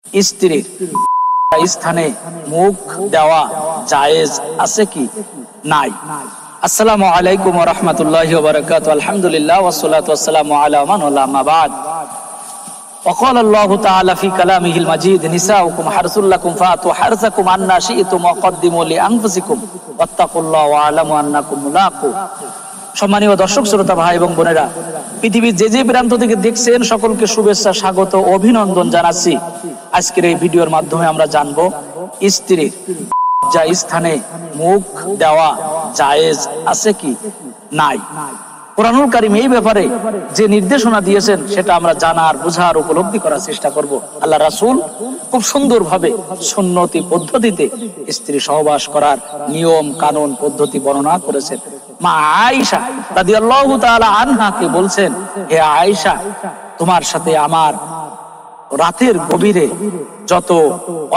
স্ত্রীর স্থানে মুখ দেওয়া জায়েজ আছে কি নাই? আসসালামু আলাইকুম ওয়া রাহমাতুল্লাহি ওয়া বারাকাতুহু। আলহামদুলিল্লাহ ওয়া সলাতু ওয়াসসালামু আলা মান ওয়া লা মা বাদ। وقال الله تعالى في كلامه المجيد نساؤكم حرث لكم فاتوا حرثكم أنى شئتم وقدموا لأنفسكم واتقوا الله واعلموا أنكم ملاقوه। সম্মানীয় দর্শক শ্রোতা ভাই এবং বোনেরা, পৃথিবীর যে প্রান্ত থেকে দেখছেন সকলকে শুভেচ্ছা, স্বাগত, অভিনন্দন জানাচ্ছি। আজকের এই ভিডিওর মাধ্যমে আমরা জানবো স্ত্রীর স্থানে মুখ দেওয়া জায়েজ আছে কি নাই। কুরআনুল কারীম এই ব্যাপারে যে নির্দেশনা দিয়েছেন সেটা আমরা জানার, বুঝার, উপলব্ধি করার চেষ্টা করব। আল্লাহ রাসূল খুব সুন্দরভাবে সুন্নতি পদ্ধতিতে স্ত্রী সহবাস করার নিয়ম কানুন পদ্ধতি বর্ণনা করেছেন। মা আয়েশা রাদিয়াল্লাহু তাআলা আনহাকে বলছেন, হে আয়েশা, তোমার সাথে আমার রাতের গভীরে যত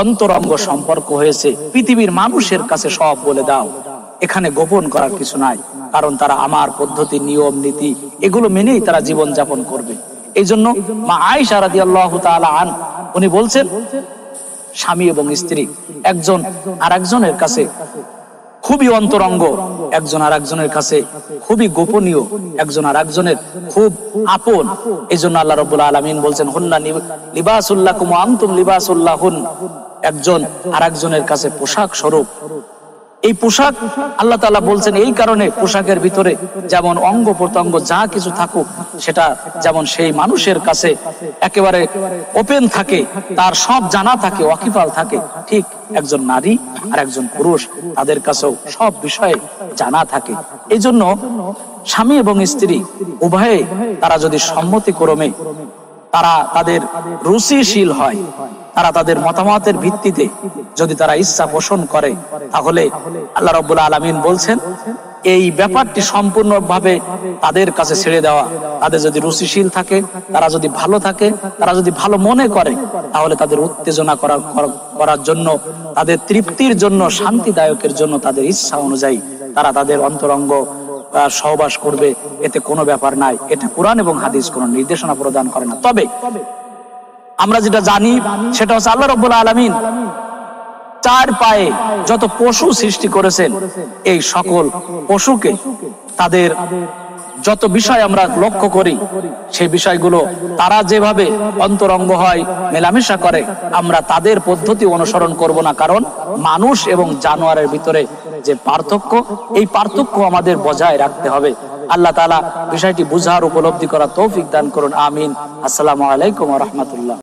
অন্তরঙ্গ সম্পর্ক হয়েছে পৃথিবীর মানুষের কাছে সব বলে দাও, এখানে গোপন করার কিছু নাই, কারণ তারা আমার পদ্ধতি, নিয়ম নীতি এগুলো মেনেই তারা জীবন যাপন করবে। এই জন্য মা আয়েশা রাদিয়াল্লাহু তাআলা উনি বলছেন, স্বামী এবং স্ত্রী একজন আরেকজনের কাছে খুবই অন্তরঙ্গ, একজন আরেকজনের কাছে খুবই গোপনীয়, একজন আরেকজনের খুব আপন। এই জন্য আল্লাহ রাব্বুল আলামিন বলছেন, হুন্না লিবাসুল লাকুম ওয়া আনতুম লিবাসুল লাহুন, একজন আরেকজনের কাছে পোশাক স্বরূপ। এই পোশাক আল্লাহ তাআলা বলছেন এই কারণে, পোশাকের ভিতরে যেমন অঙ্গ প্রত্যঙ্গ যা কিছু থাকুক সেটা যেমন সেই মানুষের কাছে একেবারে ওপেন থাকে, তার সব জানা থাকে, ওয়াকিফাল থাকে, ঠিক একজন নারী আর একজন পুরুষ তাদের কাছেও সব বিষয়ে জানা থাকে। এই জন্য স্বামী এবং স্ত্রী উভয়ে তারা যদি সম্মতিক্রমে তারা তাদের রুচিশীল হয়, তারা তাদের মতামতের ভিত্তিতে যদি তারা ইচ্ছা পোষণ করে, তাহলে আল্লাহ রাব্বুল আলামিন বলছেন এই ব্যাপারটি সম্পূর্ণভাবে তাদের কাছে ছেড়ে দেওয়া। তাদের যদি রুচিশীল থাকে, তারা যদি ভালো থাকে, তারা যদি ভালো মনে করে, তাহলে তাদের উত্তেজনা করার জন্য, তাদের তৃপ্তির জন্য, শান্তিদায়কের জন্য তাদের ইচ্ছা অনুযায়ী তারা তাদের অন্তরঙ্গ সহবাস করবে, এতে কোনো ব্যাপার নাই। এটা কোরআন এবং হাদিস কোনো নির্দেশনা প্রদান করে না। তবে আমরা যেটা জানি সেটা হচ্ছে আল্লাহ রাব্বুল আলামিন চার পায়ে যত পশু সৃষ্টি করেছেন, এই সকল পশুকে তাদের যত বিষয় আমরা লক্ষ্য করি সেই বিষয়গুলো তারা যেভাবে অন্তরঙ্গ হয়, মেলামেশা করে, আমরা তাদের পদ্ধতি অনুসরণ করব না। কারণ মানুষ এবং জানোয়ারের ভিতরে যে পার্থক্য, এই পার্থক্য আমাদের বজায় রাখতে হবে। আল্লাহ তাআলা বিষয়টি বুঝার, উপলব্ধি করার তৌফিক দান করুন। আমিন। আসসালামু আলাইকুম ওয়া রাহমাতুল্লাহ।